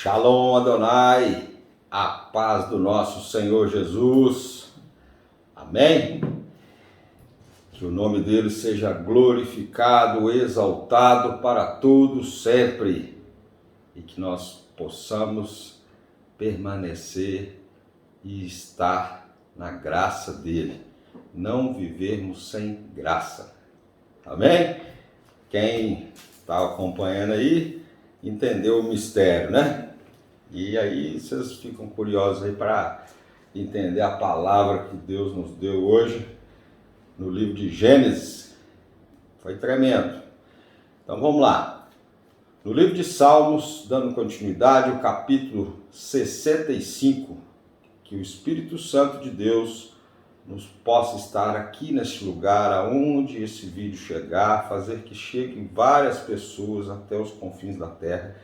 Shalom Adonai, a paz do nosso Senhor Jesus, amém? Que o nome dele seja glorificado, exaltado para todos sempre e que nós possamos permanecer e estar na graça dele, não vivermos sem graça, amém? Quem está acompanhando aí entendeu o mistério, né? E aí vocês ficam curiosos aí para entender a palavra que Deus nos deu hoje no livro de Gênesis. Foi tremendo. Então vamos lá. No livro de Salmos, dando continuidade, o capítulo 65, que o Espírito Santo de Deus nos possa estar aqui neste lugar, aonde esse vídeo chegar, fazer que cheguem várias pessoas até os confins da terra,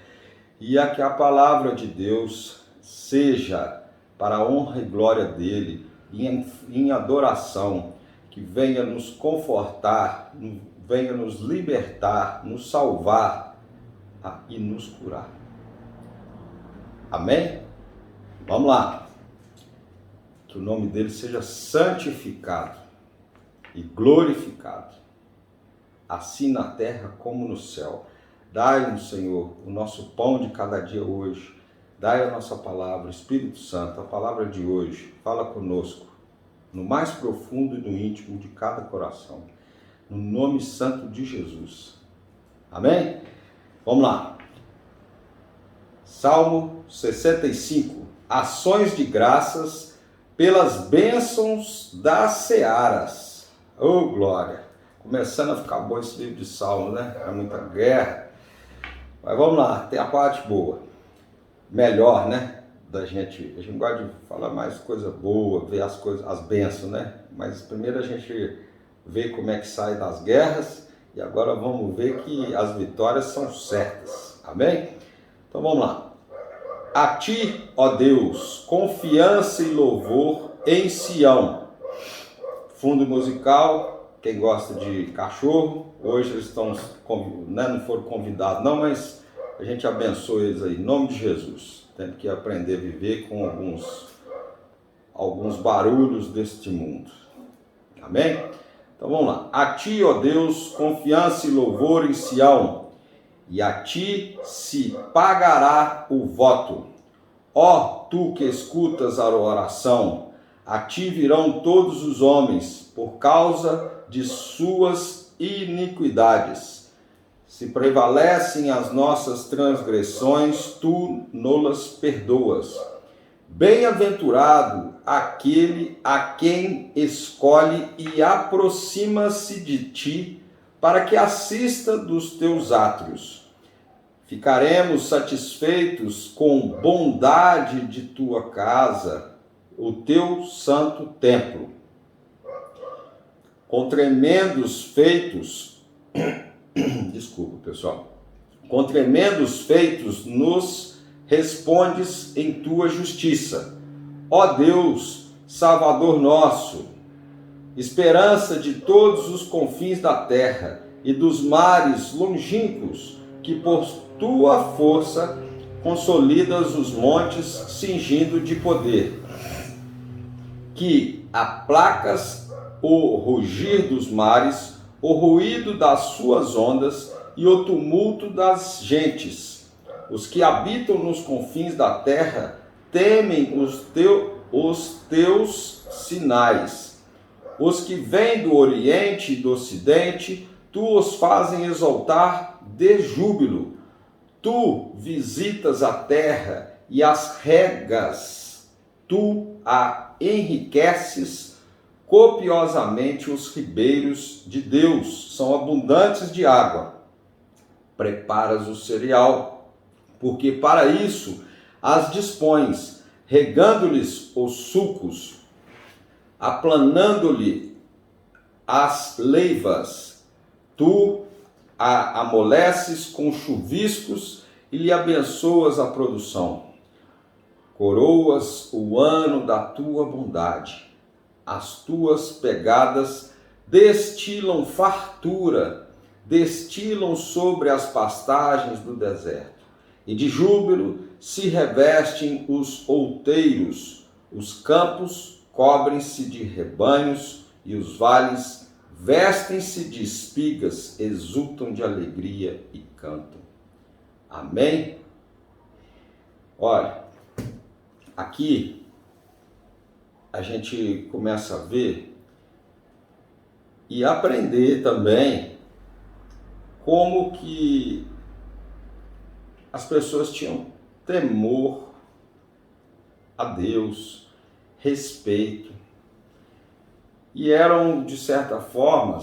e a que a palavra de Deus seja para a honra e glória dele, em adoração, que venha nos confortar, venha nos libertar, nos salvar e nos curar. Amém? Vamos lá. Que o nome dele seja santificado e glorificado, assim na terra como no céu. Dai-nos, Senhor, o nosso pão de cada dia hoje. Dai a nossa palavra, Espírito Santo, a palavra de hoje. Fala conosco, no mais profundo e no íntimo de cada coração. No nome santo de Jesus. Amém? Vamos lá. Salmo 65. Ações de graças pelas bênçãos das searas. Oh, glória! Começando a ficar bom esse livro de Salmo, né? É muita guerra. Mas vamos lá, tem a parte boa. Melhor, né? A gente gosta de falar mais coisa boa, ver as coisas, as bênçãos, né? Mas primeiro a gente vê como é que sai das guerras e agora vamos ver que as vitórias são certas. Amém? Então vamos lá. A ti, ó Deus, confiança e louvor em Sião. Fundo musical. Quem gosta de cachorro, hoje eles estão, né, não foram convidados não, mas a gente abençoa eles aí, em nome de Jesus. Temos que aprender a viver com alguns barulhos deste mundo. Amém? Então vamos lá. A ti, ó Deus, confiança e louvor em Sião, e a ti se pagará o voto. Ó tu que escutas a oração, a ti virão todos os homens, por causa de suas iniquidades. Se prevalecem as nossas transgressões, tu nolas perdoas. Bem-aventurado aquele a quem escolhe e aproxima-se de ti, para que assista dos teus átrios. Ficaremos satisfeitos com bondade de tua casa, o teu santo templo. Com tremendos feitos, desculpa pessoal, com tremendos feitos nos respondes em tua justiça. Ó Deus, Salvador nosso, esperança de todos os confins da terra e dos mares longínquos, que por tua força consolidas os montes cingindo de poder, que aplacas o rugir dos mares, o ruído das suas ondas e o tumulto das gentes. Os que habitam nos confins da terra temem os teus sinais. Os que vêm do oriente e do ocidente, tu os fazem exultar de júbilo. Tu visitas a terra e as regas, tu a enriqueces copiosamente. Os ribeiros de Deus são abundantes de água. Preparas o cereal, porque para isso as dispões, regando-lhes os sulcos, aplanando-lhe as leivas. Tu a amoleces com chuviscos e lhe abençoas a produção. Coroas o ano da tua bondade. As tuas pegadas destilam fartura, destilam sobre as pastagens do deserto. E de júbilo se revestem os outeiros, os campos cobrem-se de rebanhos e os vales vestem-se de espigas, exultam de alegria e cantam. Amém? Olha, aqui a gente começa a ver e aprender também como que as pessoas tinham temor a Deus, respeito, e eram, de certa forma,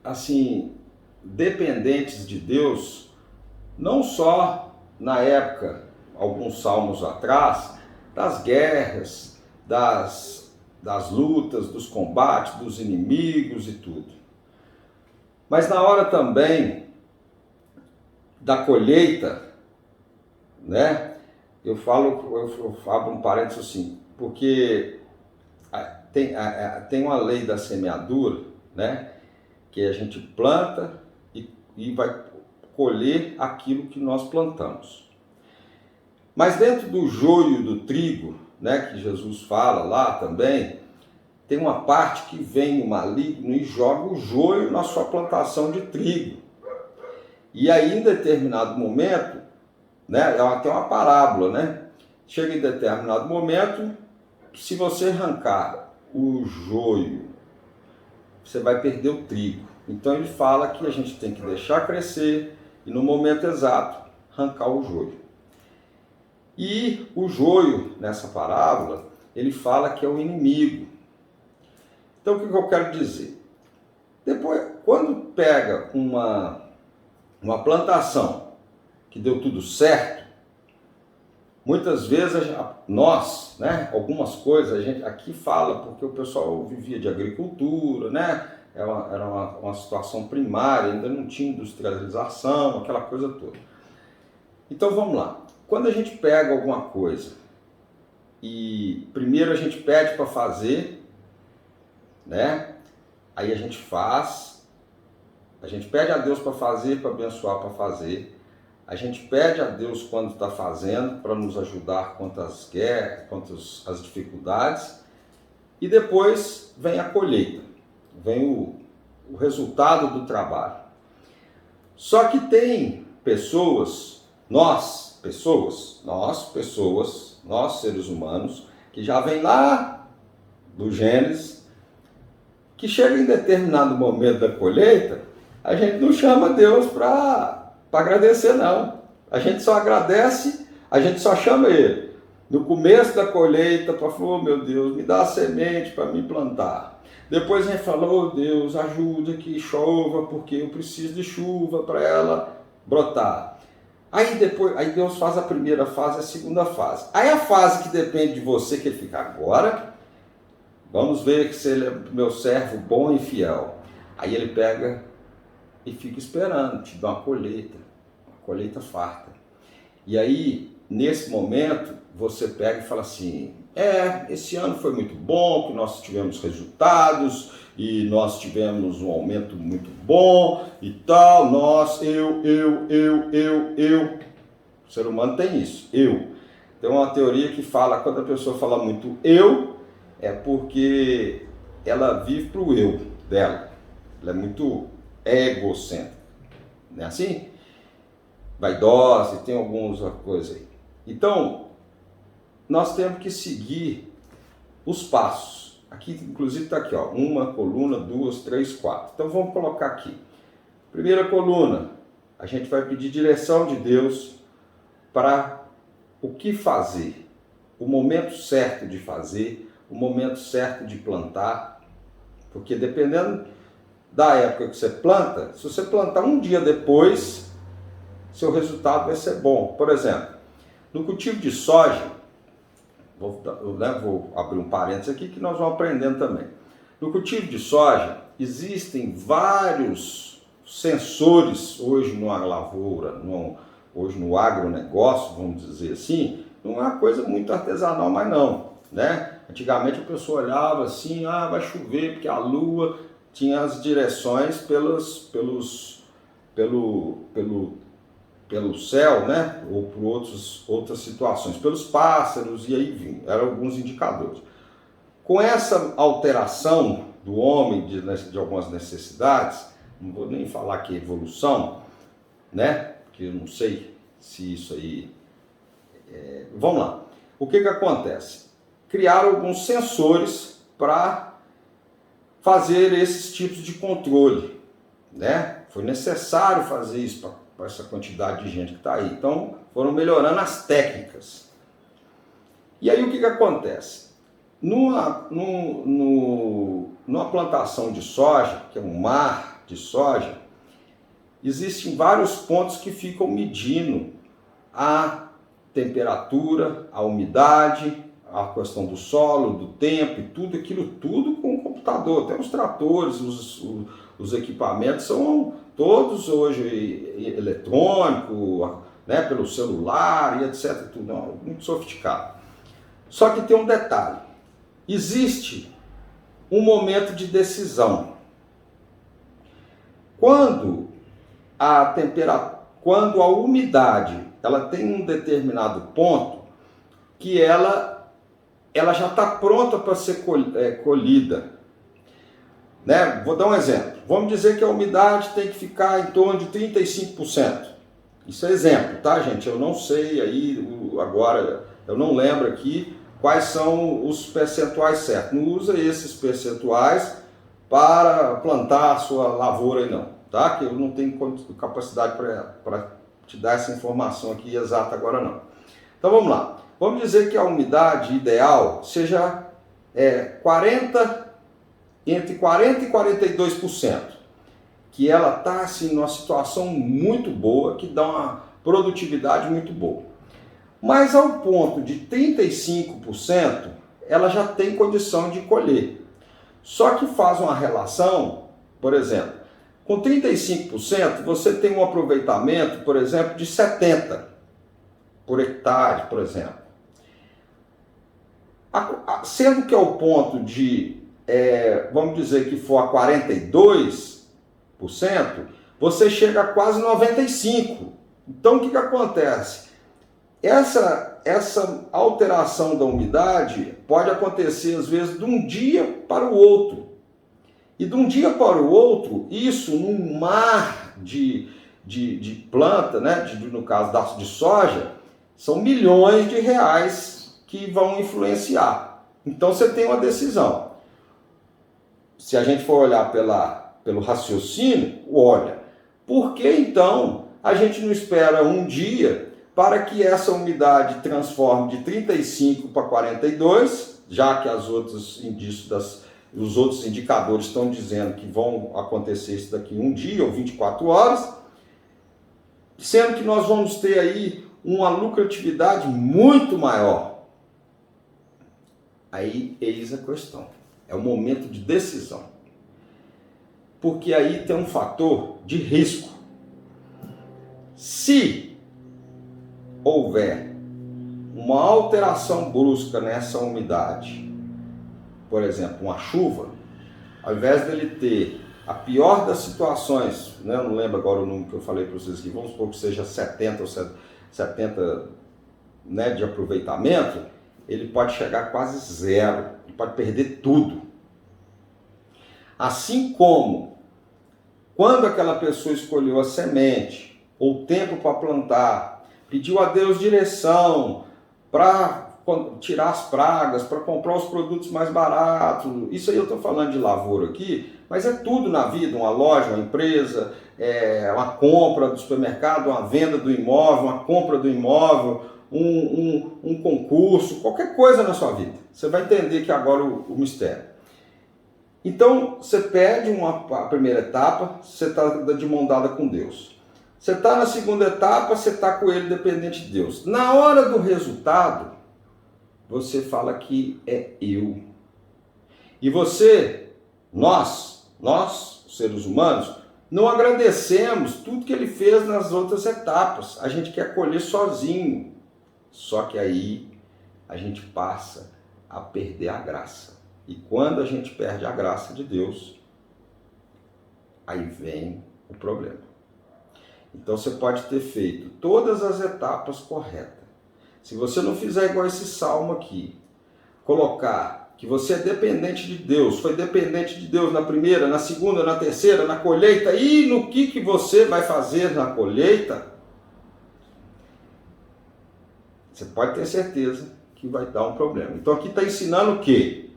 assim, dependentes de Deus, não só na época, alguns salmos atrás, das guerras, das lutas, dos combates, dos inimigos e tudo. Mas na hora também da colheita, né? Eu abro um parênteses assim, porque tem uma lei da semeadura, né? Que a gente planta e vai colher aquilo que nós plantamos. Mas dentro do joio do trigo, né? Que Jesus fala lá também, tem uma parte que vem o maligno e joga o joio na sua plantação de trigo. E aí, em determinado momento, né, tem uma parábola, né? Chega em determinado momento, se você arrancar o joio, você vai perder o trigo. Então ele fala que a gente tem que deixar crescer e no momento exato arrancar o joio. E o joio, nessa parábola, ele fala que é o inimigo. Então o que eu quero dizer? Depois, quando pega uma plantação que deu tudo certo, muitas vezes nós, né, algumas coisas a gente aqui fala porque o pessoal vivia de agricultura, né, era uma situação primária, ainda não tinha industrialização, aquela coisa toda. Então vamos lá, quando a gente pega alguma coisa e primeiro a gente pede para fazer, né, aí a gente faz, a gente pede a Deus para fazer, para abençoar, para fazer. A gente pede a Deus quando está fazendo, para nos ajudar quanto às guerras, quanto às dificuldades. E depois vem a colheita, vem o resultado do trabalho. Só que tem pessoas, nós seres humanos, que já vem lá do Gênesis, que chega em determinado momento da colheita, a gente não chama Deus para agradecer, não. A gente só agradece, a gente só chama Ele no começo da colheita para falar, oh, meu Deus, me dá a semente para me plantar. Depois a gente fala, oh Deus, ajuda que chova, porque eu preciso de chuva para ela brotar. Aí Deus faz a primeira fase, a segunda fase. Aí a fase que depende de você, que Ele fica agora, vamos ver se Ele é meu servo bom e fiel. Aí Ele pega e fica esperando, te dá uma colheita farta. E aí, nesse momento, você pega e fala assim, esse ano foi muito bom, que nós tivemos resultados, e nós tivemos um aumento muito bom, e tal, eu. O ser humano tem isso, eu. Tem uma teoria que fala, quando a pessoa fala muito eu, é porque ela vive pro eu dela. Ela é muito egocêntrica, não é assim? Vaidosa, tem algumas coisas aí. Então, nós temos que seguir os passos. Aqui, inclusive, está aqui, ó, uma coluna, 2, 3, 4. Então, vamos colocar aqui. Primeira coluna, a gente vai pedir direção de Deus para o que fazer, o momento certo de fazer, o momento certo de plantar, porque dependendo da época que você planta, se você plantar um dia depois, seu resultado vai ser bom. Por exemplo, no cultivo de soja, vou abrir um parênteses aqui que nós vamos aprendendo também. No cultivo de soja, existem vários sensores hoje numa lavoura, hoje no agronegócio, vamos dizer assim, não é uma coisa muito artesanal mais não, né? Antigamente a pessoa olhava assim, vai chover porque a lua pelo céu, né? Ou por outras situações, pelos pássaros, e aí vinha, eram alguns indicadores. Com essa alteração do homem de algumas necessidades, não vou nem falar que é evolução, né? Porque eu não sei se isso aí... Vamos lá. O que acontece? Criaram alguns sensores para fazer esses tipos de controle, né? Foi necessário fazer isso para essa quantidade de gente que está aí. Então, foram melhorando as técnicas. E aí o que acontece? Numa plantação de soja, que é um mar de soja, existem vários pontos que ficam medindo a temperatura, a umidade, a questão do solo, do tempo, e tudo aquilo, tudo com o computador. Até os tratores, os equipamentos são todos hoje eletrônicos, né, pelo celular e etc. Tudo muito sofisticado. Só que tem um detalhe: existe um momento de decisão. Quando a umidade ela tem um determinado ponto que ela já está pronta para ser colhida. Né? Vou dar um exemplo. Vamos dizer que a umidade tem que ficar em torno de 35%. Isso é exemplo, tá, gente? Eu não sei aí, agora, eu não lembro aqui quais são os percentuais certos. Não usa esses percentuais para plantar a sua lavoura aí não, tá? Que eu não tenho capacidade para te dar essa informação aqui exata agora não. Então vamos lá. Vamos dizer que a umidade ideal seja entre 40% e 42%, que ela está assim, numa situação muito boa, que dá uma produtividade muito boa. Mas ao ponto de 35%, ela já tem condição de colher. Só que faz uma relação, por exemplo, com 35% você tem um aproveitamento, por exemplo, de 70 por hectare, por exemplo. Sendo que é o ponto de, vamos dizer que for a 42%, você chega a quase 95%. Então o que acontece? Essa alteração da umidade pode acontecer às vezes de um dia para o outro. E de um dia para o outro, isso num mar de planta, né? No caso de soja, são milhões de reais que vão influenciar. Então você tem uma decisão. Se a gente for olhar pelo raciocínio, olha, por que então a gente não espera um dia para que essa umidade transforme de 35 para 42, já que os outros indicadores estão dizendo que vão acontecer isso daqui um dia ou 24 horas, sendo que nós vamos ter aí uma lucratividade muito maior. Aí eis a questão, é o momento de decisão, porque aí tem um fator de risco. Se houver uma alteração brusca nessa umidade, por exemplo, uma chuva, ao invés dele ter a pior das situações, né, eu não lembro agora o número que eu falei para vocês aqui, vamos supor que seja 70 ou 70, né, de aproveitamento, ele pode chegar a quase zero, ele pode perder tudo. Assim como quando aquela pessoa escolheu a semente, ou o tempo para plantar, pediu a Deus direção para tirar as pragas, para comprar os produtos mais baratos. Isso aí eu estou falando de lavoura aqui, mas é tudo na vida, uma loja, uma empresa, uma compra do supermercado, uma venda do imóvel, uma compra do imóvel, um concurso, qualquer coisa na sua vida. Você vai entender que agora o mistério. Então, você perde a primeira etapa, você está de mão dada com Deus. Você está na segunda etapa, você está com ele dependente de Deus. Na hora do resultado, você fala que é eu. E nós, seres humanos, não agradecemos tudo que ele fez nas outras etapas. A gente quer colher sozinho. Só que aí a gente passa a perder a graça. E quando a gente perde a graça de Deus, aí vem o problema. Então você pode ter feito todas as etapas corretas. Se você não fizer igual esse salmo aqui, colocar que você é dependente de Deus, foi dependente de Deus na primeira, na segunda, na terceira, na colheita, e no que você vai fazer na colheita, você pode ter certeza que vai dar um problema. Então aqui está ensinando o quê?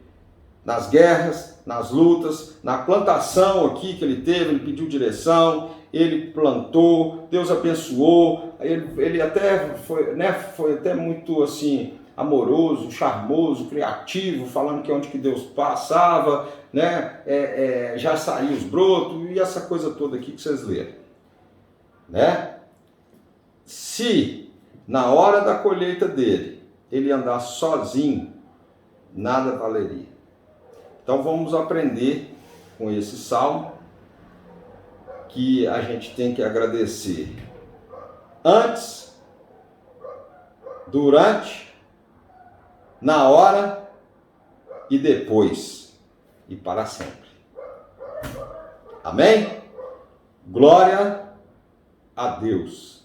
Nas guerras, nas lutas, na plantação aqui que ele teve, ele pediu direção, ele plantou, Deus abençoou, ele até foi, né, foi até muito assim, amoroso, charmoso, criativo, falando que onde que Deus passava, né, já saiu os brotos, e essa coisa toda aqui que vocês leram, né? Se na hora da colheita dele, ele andar sozinho, nada valeria. Então vamos aprender com esse salmo que a gente tem que agradecer antes, durante, na hora e depois e para sempre. Amém? Glória a Deus.